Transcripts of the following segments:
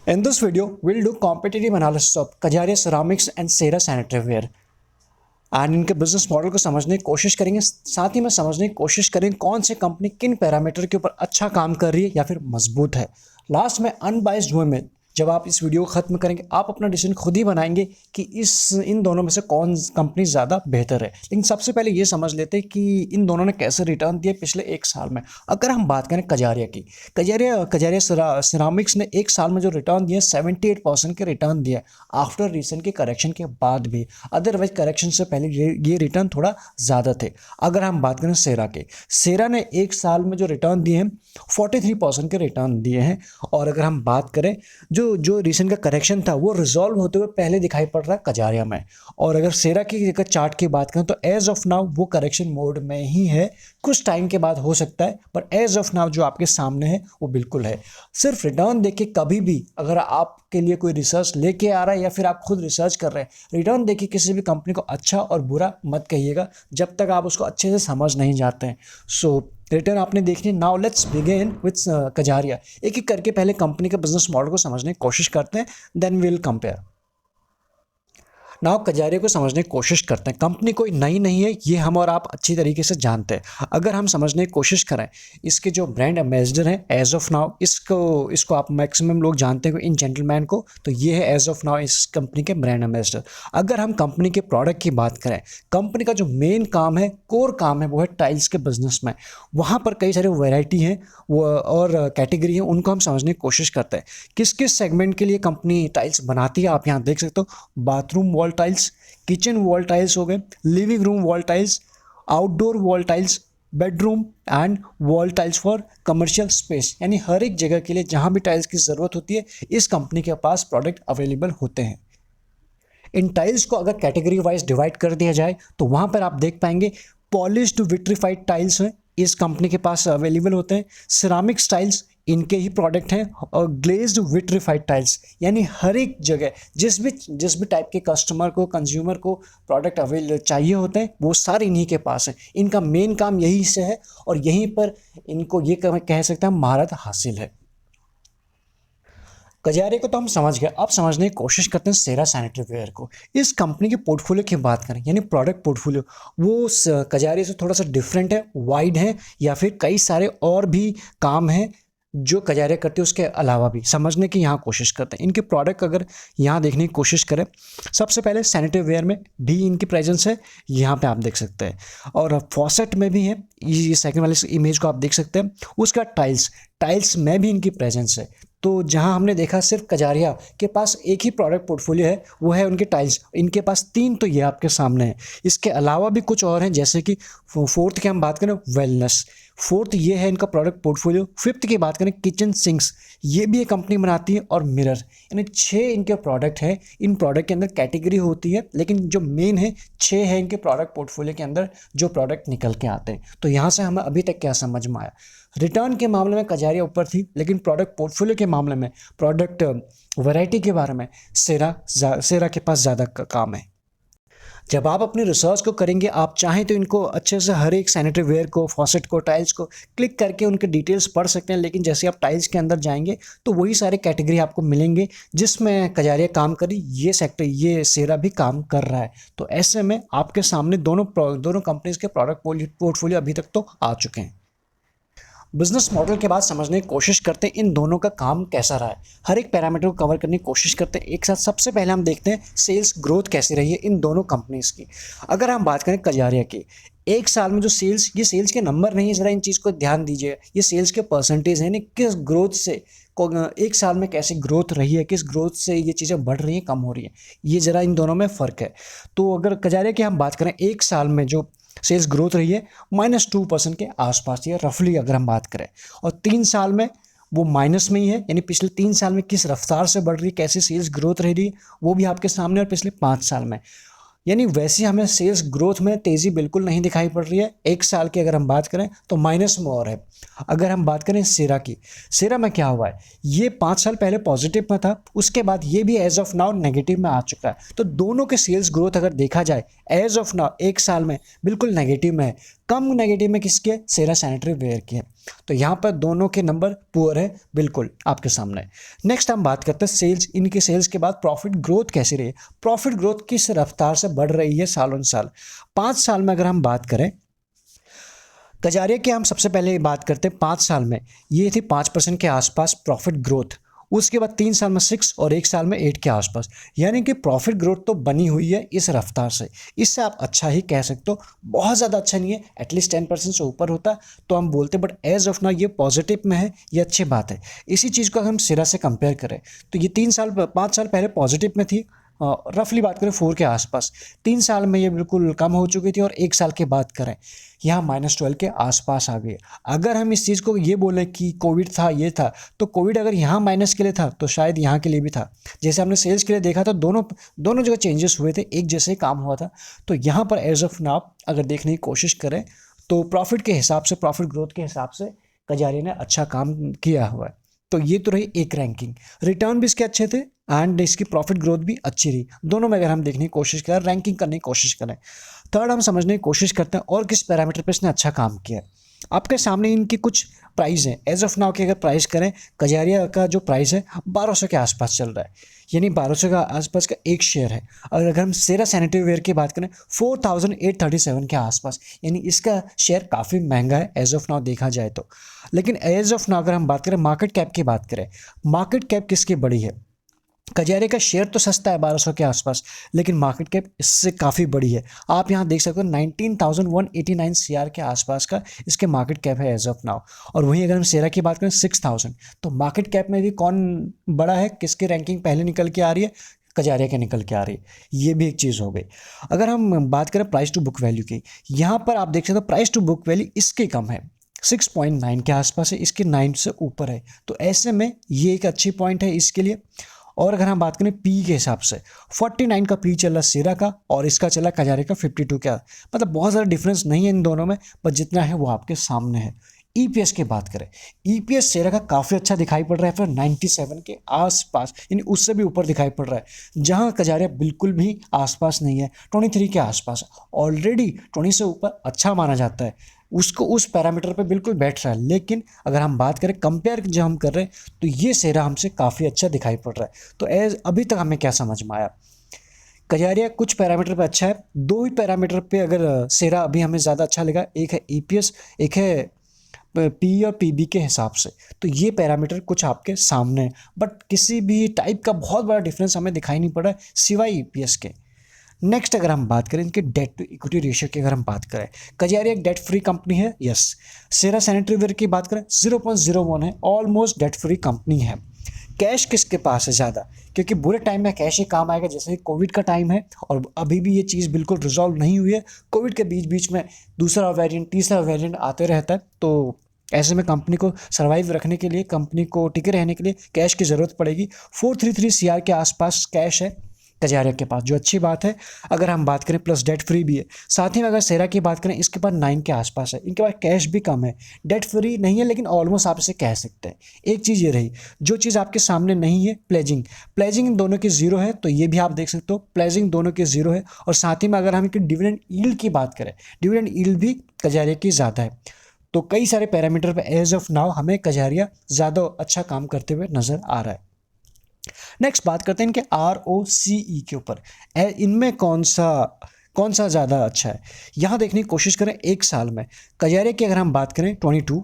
In this video, we'll do competitive analysis of Kajaria Ceramics and Cera Sanitary Ware. And इनके business model को समझने की कोशिश करेंगे, साथ ही में समझने की कोशिश करेंगे कौन सी कंपनी किन पैरामीटर के ऊपर अच्छा काम कर रही है या फिर मजबूत है। लास्ट में अनबाइस्ड वे में जब आप इस वीडियो को ख़त्म करेंगे, आप अपना डिसीजन खुद ही बनाएंगे कि इन दोनों में से कौन कंपनी ज़्यादा बेहतर है। लेकिन सबसे पहले ये समझ लेते हैं कि इन दोनों ने कैसे रिटर्न दिए पिछले एक साल में। अगर हम बात करें कजारिया की, कजारिया सिरामिक्स ने एक साल में जो रिटर्न दिए 78% के रिटर्न दिए आफ्टर रिसेंट के करेक्शन के बाद भी। अदरवाइज करेक्शन से पहले ये रिटर्न थोड़ा ज़्यादा थे। अगर हम बात करें सेरा के, सेरा ने एक साल में जो रिटर्न दिए हैं 43% के रिटर्न दिए हैं। और अगर हम बात करें जो रिसेंट का करेक्शन था वो रिजॉल्व होते हुए पहले दिखाई पड़ रहा है कजारिया में। और अगर सेरा की अगर चार्ट की बात करें तो एज ऑफ नाउ वो करेक्शन मोड में ही है। कुछ टाइम के बाद हो सकता है, पर एज ऑफ नाउ जो आपके सामने है वो बिल्कुल है। सिर्फ रिटर्न देख के कभी भी अगर आपके लिए कोई रिसर्च लेके आ रहा है या फिर आप खुद रिसर्च कर रहे हैं, रिटर्न देख के किसी भी कंपनी को अच्छा और बुरा मत कहिएगा जब तक आप उसको अच्छे से समझ नहीं जाते हैं। सो रिटर्न आपने देखनी। Now let's begin with Kajaria. एक एक करके पहले कंपनी के बिजनेस मॉडल को समझने की कोशिश करते हैं, then will compare. Now Kajaria को समझने की कोशिश करते हैं। कंपनी कोई नई नहीं है, ये हम और आप अच्छी तरीके से जानते हैं। अगर हम समझने की कोशिश करें, इसके जो ब्रांड एम्बेसडर हैं एज ऑफ नाउ, इसको आप मैक्सिमम लोग जानते हैं इन जेंटलमैन को, तो ये है एज ऑफ नाउ इस कंपनी के ब्रांड एम्बेसडर। अगर हम कंपनी के प्रोडक्ट की बात करें, कंपनी का जो मेन काम है, कोर काम है, वो है टाइल्स के बिजनेस में। वहाँ पर कई सारे वेराइटी हैं वो और कैटेगरी हैं, उनको हम समझने की कोशिश करते हैं। किस किस सेगमेंट के लिए कंपनी टाइल्स बनाती है आप यहाँ देख सकते हो। Bathroom wall tiles, kitchen wall tiles हो गए, living room wall tiles, outdoor wall tiles, bedroom and wall tiles for commercial space. यानी हर एक जगह के लिए जहां भी टाइल्स की ज़रूरत होती है, इस कंपनी के पास प्रोडक्ट अवेलेबल होते हैं। इन टाइल्स को अगर कैटेगरी वाइज डिवाइड कर दिया जाए तो वहां पर आप देख पाएंगे पॉलिश्ड विट्रीफाइड टाइल्स हैं, इस कंपनी के पास अवेलेबल होते हैं। सिरामिक्स टाइल्स इनके ही प्रोडक्ट हैं, और ग्लेज्ड विट्रीफाइड टाइल्स, यानी हर एक जगह जिस भी टाइप के कस्टमर को, कंज्यूमर को प्रोडक्ट अवेलेबल चाहिए होते हैं, वो सारे इन्हीं के पास हैं। इनका मेन काम यही से है और यहीं पर इनको ये कह सकते हैं महारत हासिल है। कजारिया को तो हम समझ गए, अब समझने की कोशिश करते हैं सेरा सैनिटरी वेयर को। इस कंपनी के पोर्टफोलियो की बात करें, यानी प्रोडक्ट पोर्टफोलियो, वो कजारिया से थोड़ा सा डिफरेंट है, वाइड है, या फिर कई सारे और भी काम हैं जो कजारिया करते हैं उसके अलावा भी समझने की यहाँ कोशिश करते हैं। इनके प्रोडक्ट अगर यहाँ देखने की कोशिश करें, सबसे पहले सैनिटरी वेयर में भी इनकी प्रेजेंस है, यहाँ पे आप देख सकते हैं, और फॉसेट में भी है, ये सेकंड वाले इमेज को आप देख सकते हैं। उसका टाइल्स में भी इनकी प्रेजेंस है। तो जहां हमने देखा सिर्फ कजारिया के पास एक ही प्रोडक्ट पोर्टफोलियो है, वो है उनके टाइल्स। इनके पास 3 तो ये आपके सामने है, इसके अलावा भी कुछ और हैं, जैसे कि फोर्थ की हम बात करें वेलनेस, फोर्थ ये है इनका प्रोडक्ट पोर्टफोलियो। फिफ्थ की बात करें किचन सिंक्स, ये भी ये कंपनी बनाती है, और मिरर, यानी 6 इनके प्रोडक्ट हैं। इन प्रोडक्ट के अंदर कैटेगरी होती है, लेकिन जो मेन है 6 है इनके प्रोडक्ट पोर्टफोलियो के अंदर जो प्रोडक्ट निकल के आते हैं। तो यहाँ से हमें अभी तक क्या समझ में आया, रिटर्न के मामले में कजारिया ऊपर थी, लेकिन प्रोडक्ट पोर्टफोलियो के मामले में, प्रोडक्ट वैरायटी के बारे में सेरा के पास ज़्यादा काम है। जब आप अपनी रिसर्च को करेंगे, आप चाहें तो इनको अच्छे से हर एक सैनिटरी वेयर को, फॉसेट को, टाइल्स को क्लिक करके उनके डिटेल्स पढ़ सकते हैं। लेकिन जैसे आप टाइल्स के अंदर जाएंगे तो वही सारे कैटेगरी आपको मिलेंगे जिसमें कजारिया काम करी, ये सेक्टर, ये सेरा भी काम कर रहा है। तो ऐसे में आपके सामने दोनों कंपनीज के प्रोडक्ट पोर्टफोलियो अभी तक तो आ चुके हैं। बिजनेस मॉडल के बाद समझने की कोशिश करते हैं इन दोनों का काम कैसा रहा है। हर एक पैरामीटर को कवर करने की कोशिश करते हैं एक साथ। सबसे पहले हम देखते हैं सेल्स ग्रोथ कैसी रही है इन दोनों कंपनीज की। अगर हम बात करें कजारिया की, एक साल में जो सेल्स, ये सेल्स के नंबर नहीं है, ज़रा इन चीज़ को ध्यान दीजिए, ये सेल्स के परसेंटेज है, यानी किस ग्रोथ से एक साल में कैसी ग्रोथ रही है, किस ग्रोथ से ये चीज़ें बढ़ रही हैं, कम हो रही हैं, ये ज़रा इन दोनों में फ़र्क है। तो अगर कजारिया की हम बात करें, एक साल में जो सेल्स ग्रोथ रही है -2% के आसपास, या रफली अगर हम बात करें, और 3 साल में वो माइनस में ही है, यानी पिछले 3 साल में किस रफ्तार से बढ़ रही है, कैसे सेल्स ग्रोथ रह रही है, वो भी आपके सामने, और पिछले 5 साल में, यानी वैसे हमें सेल्स ग्रोथ में तेज़ी बिल्कुल नहीं दिखाई पड़ रही है। एक साल की अगर हम बात करें तो माइनस में और है। अगर हम बात करें सेरा की, सेरा में क्या हुआ है, ये 5 साल पहले पॉजिटिव में था, उसके बाद ये भी एज ऑफ नाउ नेगेटिव में आ चुका है। तो दोनों के सेल्स ग्रोथ अगर देखा जाए, एज ऑफ नाउ एक साल में बिल्कुल नेगेटिव में है। कम नेगेटिव में किसके है, सेरा सैनिटरी वेयर की है। तो यहाँ पर दोनों के नंबर पुअर है बिल्कुल आपके सामने। नेक्स्ट हम बात करते हैं सेल्स। इनके सेल्स के बाद प्रॉफिट ग्रोथ कैसी रही है, प्रॉफिट ग्रोथ किस रफ्तार से बढ़ रही है साल ऑन साल। 5 साल में अगर हम बात करें कजारिया की, हम सबसे पहले बात करते हैं 5 साल में, ये थी 5% के आसपास प्रॉफिट ग्रोथ। उसके बाद 3 साल में 6 और 1 साल में 8 के आसपास, यानी कि प्रॉफिट ग्रोथ तो बनी हुई है इस रफ्तार से। इससे आप अच्छा ही कह सकते हो, बहुत ज़्यादा अच्छा नहीं है, एटलीस्ट 10% से ऊपर होता तो हम बोलते, बट एज ऑफ नाउ ये पॉजिटिव में है, ये अच्छी बात है। इसी चीज़ को अगर हम सिरा से कंपेयर करें तो ये 5 साल पहले पॉजिटिव में थी, रफली बात करें 4 के आसपास। 3 साल में ये बिल्कुल कम हो चुकी थी, और 1 साल के बात करें यहाँ -12 के आसपास आ गई। अगर हम इस चीज़ को ये बोलें कि कोविड था, ये था, तो कोविड अगर यहाँ माइनस के लिए था तो शायद यहाँ के लिए भी था। जैसे हमने सेल्स के लिए देखा था, दोनों जगह चेंजेस हुए थे, एक जैसे ही काम हुआ था। तो यहाँ पर एज ऑफ नाउ अगर देखने की कोशिश करें तो प्रॉफिट के हिसाब से, प्रॉफिट ग्रोथ के हिसाब से कजारिया ने अच्छा काम किया हुआ है। तो ये तो रही एक रैंकिंग। रिटर्न भी इसके अच्छे थे एंड इसकी प्रॉफिट ग्रोथ भी अच्छी रही। दोनों में अगर हम देखने की कोशिश करें, रैंकिंग करने की कोशिश करें। थर्ड हम समझने की कोशिश करते हैं और किस पैरामीटर पे इसने अच्छा काम किया है। आपके सामने इनकी कुछ प्राइस है। एज ऑफ नाउ की अगर प्राइस करें, कजारिया का जो प्राइस है 1200 के आसपास चल रहा है, यानी 1200 के आसपास का एक शेयर है। और अगर हम सेरा सैनिटरी वेयर की बात करें 4837 के आसपास, यानी इसका शेयर काफ़ी महंगा है एज ऑफ नाउ देखा जाए तो। लेकिन एज ऑफ नाउ अगर हम बात करें, मार्केट कैप की बात करें, मार्केट कैप किसकी बड़ी है, कजारिया का शेयर तो सस्ता है 1200 के आसपास, लेकिन मार्केट कैप इससे काफ़ी बड़ी है। आप यहाँ देख सकते हो 19,189 CR के आसपास का इसके मार्केट कैप है एज ऑफ नाउ। और वहीं अगर हम सेरा की बात करें 6000, तो मार्केट कैप में भी कौन बड़ा है, किसकी रैंकिंग पहले निकल के आ रही है, कजारिया के निकल के आ रही है। ये भी एक चीज़ हो गई। अगर हम बात करें प्राइस टू बुक वैल्यू की, यहाँ पर आप देख सकते हो प्राइस टू बुक वैल्यू इसके कम है, 6.9 के आसपास है, इसके 9 से ऊपर है। तो ऐसे में ये एक अच्छी पॉइंट है इसके लिए। और अगर हम बात करें पी के हिसाब से, 49 का पी चल रहा सेरा का, और इसका चला कजारिया का 52 का। मतलब बहुत ज़्यादा डिफरेंस नहीं है इन दोनों में, पर जितना है वो आपके सामने है। ईपीएस की बात करें, ईपीएस सेरा का काफ़ी अच्छा दिखाई पड़ रहा है, फिर 97 के आसपास, यानी उससे भी ऊपर दिखाई पड़ रहा है, जहां कजारिया बिल्कुल भी आसपास नहीं है, 23 के आसपास। ऑलरेडी 20 से ऊपर अच्छा माना जाता है, उसको उस पैरामीटर पे बिल्कुल बैठ रहा है। लेकिन अगर हम बात करें कंपेयर जो हम कर रहे हैं, तो ये सेरा हमसे काफ़ी अच्छा दिखाई पड़ रहा है। तो एज अभी तक हमें क्या समझ में आया, कजारिया कुछ पैरामीटर पे अच्छा है, 2 ही पैरामीटर पे अगर सेरा अभी हमें ज़्यादा अच्छा लगा, एक है ईपीएस, एक है पी और पीबी के हिसाब से। तो ये पैरामीटर कुछ आपके सामने है, बट किसी भी टाइप का बहुत बड़ा डिफरेंस हमें दिखाई नहीं पड़ा है सिवाय ईपीएस के। नेक्स्ट अगर हम बात करें इनके डेट टू इक्विटी रेशियो की, अगर हम बात करें, कजारिया एक डेट फ्री कंपनी है, यस। सेरा सैनिटरी वेयर की बात करें 0.01 है, ऑलमोस्ट डेट फ्री कंपनी है। कैश किसके पास है ज़्यादा, क्योंकि बुरे टाइम में कैश ही काम आएगा, जैसे कि कोविड का टाइम है और अभी भी ये चीज़ बिल्कुल रिजॉल्व नहीं हुई है। कोविड के बीच बीच में दूसरा वेरिएंट, तीसरा वेरिएंट आते रहता है। तो ऐसे में कंपनी को सर्वाइव रखने के लिए, कंपनी को टिके रहने के लिए कैश की ज़रूरत पड़ेगी। 433 CR के आसपास कैश है कजारिया के पास, जो अच्छी बात है। अगर हम बात करें प्लस डेट फ्री भी है। साथ ही में अगर सेरा की बात करें, इसके पास 9 के आसपास है, इनके पास कैश भी कम है, डेट फ्री नहीं है, लेकिन ऑलमोस्ट आप इसे कह सकते हैं। एक चीज़ ये रही, जो चीज़ आपके सामने नहीं है, प्लेजिंग, इन दोनों की 0 है, तो ये भी आप देख सकते हो, प्लेजिंग दोनों की 0 है। और साथ ही में अगर हम इनकी डिविडेंड यील्ड की बात करें, डिविडेंड यील्ड भी कजारिया की ज़्यादा है। तो कई सारे पैरामीटर पे एज ऑफ नाउ हमें कजारिया ज़्यादा अच्छा काम करते हुए नज़र आ रहा है। नेक्स्ट बात करते हैं इनके ROCE के ऊपर, इनमें कौन सा ज़्यादा अच्छा है। यहाँ देखने की कोशिश करें, 1 साल में कजारिया की अगर हम बात करें 22,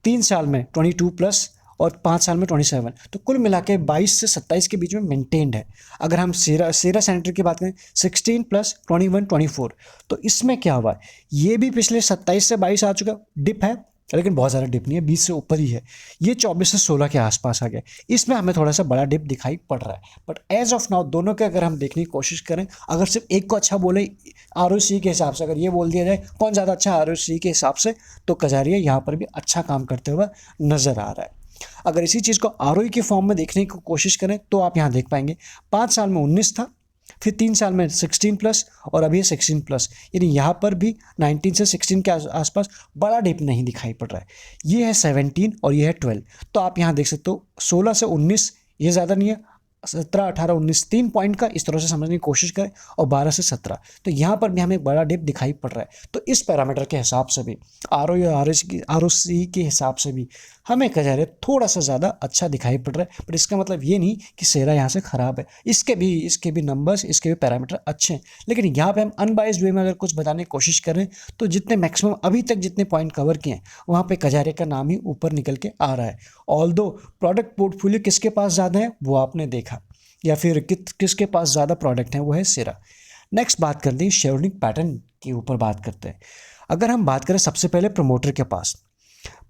3 साल में 22+ और 5 साल में 27, तो कुल मिला के 22 से 27 के बीच में मेंटेन्ड है। अगर हम सेरा सैनिटरी की बात करें 16+, 21, 24, तो इसमें क्या हुआ है, ये भी पिछले 27 से 22 आ चुका, डिप है, लेकिन बहुत ज़्यादा डिप नहीं है, 20 से ऊपर ही है। ये 24 से 16 के आसपास आ गया, इसमें हमें थोड़ा सा बड़ा डिप दिखाई पड़ रहा है। बट एज ऑफ नाउ दोनों के अगर हम देखने की कोशिश करें, अगर सिर्फ एक को अच्छा बोले ROCE के हिसाब से, अगर ये बोल दिया जाए कौन ज़्यादा अच्छा ROCE के हिसाब से, तो कजारिया यहाँ पर भी अच्छा काम करते हुए नज़र आ रहा है। अगर इसी चीज़ को ROE के फॉर्म में देखने की कोशिश करें, तो आप यहाँ देख पाएंगे 5 साल में 19 था, फिर 3 साल में 16+, और अभी 16+, यानी यहाँ पर भी 19 से 16 के आसपास बड़ा डिप नहीं दिखाई पड़ रहा है। ये है 17 और ये है 12। तो आप यहाँ देख सकते हो 16 से 19 ये ज़्यादा नहीं है, 17, 18, 19 3 पॉइंट का इस तरह से समझने की कोशिश करें और 12 से 17, तो यहाँ पर भी हमें एक बड़ा डिप दिखाई पड़ रहा है। तो इस पैरामीटर के हिसाब से भी आर ओ या आर ओ सी के हिसाब से भी हमें कजारिया थोड़ा सा ज़्यादा अच्छा दिखाई पड़ रहा है, पर इसका मतलब ये नहीं कि सेरा यहाँ से ख़राब है। इसके भी नंबर्स, इसके भी पैरामीटर अच्छे हैं, लेकिन यहाँ पे हम अनबाइज्ड वे में अगर कुछ बताने की कोशिश करें तो जितने मैक्सिमम अभी तक जितने पॉइंट कवर किए हैं वहाँ पे कजारिया का नाम ही ऊपर निकल के आ रहा है। ऑल्दो प्रोडक्ट पोर्टफोलियो किसके पास ज़्यादा है वो आपने देखा, या फिर किसके पास ज़्यादा प्रोडक्ट हैं वो है सेरा। नेक्स्ट बात करते हैं शेयर होल्डिंग पैटर्न के ऊपर बात करते हैं। अगर हम बात करें सबसे पहले प्रमोटर के पास,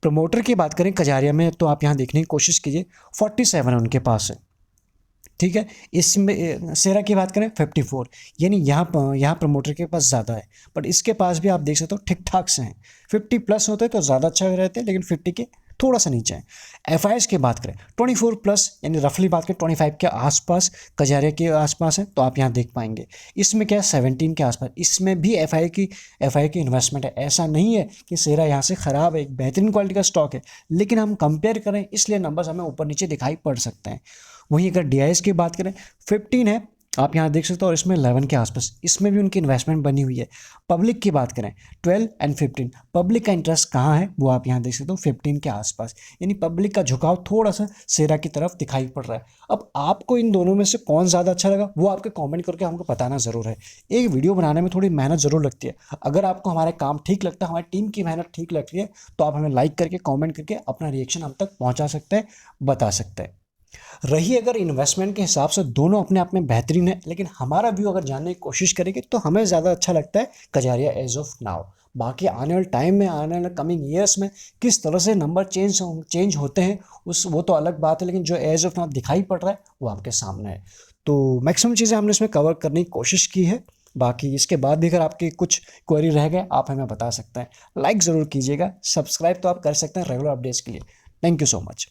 प्रमोटर की बात करें कजारिया में, तो आप यहाँ देखने की कोशिश कीजिए 47 है उनके पास है, ठीक है। इसमें सेरा की बात करें 54, यानी यहाँ प्रमोटर के पास ज़्यादा है, बट इसके पास भी आप देख सकते हो ठीक ठाक से हैं। 50 प्लस होते तो ज़्यादा अच्छा रहते, लेकिन 50 के थोड़ा सा नीचे है। एफ की बात करें 24 प्लस, यानी रफली बात करें 25 के आसपास कजारिया के आसपास है, तो आप यहाँ देख पाएंगे। इसमें क्या है 17 के आसपास, इसमें भी एफ की इन्वेस्टमेंट है। ऐसा नहीं है कि सेरा यहाँ से ख़राब है, एक बेहतरीन क्वालिटी का स्टॉक है, लेकिन हम कंपेयर करें इसलिए नंबर्स हमें ऊपर नीचे दिखाई पड़ सकते हैं। वहीं अगर डी की बात करें 15 है, आप यहाँ देख सकते हो, और इसमें 11 के आसपास, इसमें भी उनकी इन्वेस्टमेंट बनी हुई है। पब्लिक की बात करें 12 एंड 15, पब्लिक का इंटरेस्ट कहाँ है वो आप यहाँ देख सकते हो 15 के आसपास, यानी पब्लिक का झुकाव थोड़ा सा सेरा की तरफ दिखाई पड़ रहा है। अब आपको इन दोनों में से कौन ज़्यादा अच्छा लगा वो आपके कमेंट करके हमको बताना ज़रूर है। एक वीडियो बनाने में थोड़ी मेहनत ज़रूर लगती है, अगर आपको हमारे काम ठीक लगता है, हमारी टीम की मेहनत ठीक लगती है, तो आप हमें लाइक करके कॉमेंट करके अपना रिएक्शन हम तक पहुँचा सकते हैं, बता सकते हैं। रही अगर इन्वेस्टमेंट के हिसाब से दोनों अपने आप में बेहतरीन है, लेकिन हमारा व्यू अगर जानने की कोशिश करेंगे तो हमें ज़्यादा अच्छा लगता है कजारिया एज ऑफ नाउ। बाकी आने वाले टाइम में, आने वाले कमिंग ईयर्स में किस तरह से नंबर चेंज होते हैं वो तो अलग बात है, लेकिन जो एज ऑफ नाउ दिखाई पड़ रहा है वो आपके सामने है। तो मैक्सिमम चीज़ें हमने इसमें कवर करने की कोशिश की है। बाकी इसके बाद भी अगर आपकी कुछ क्वेरी रह गए आप हमें बता सकते हैं। लाइक ज़रूर कीजिएगा, सब्सक्राइब तो आप कर सकते हैं रेगुलर अपडेट्स के लिए। Thank you so much.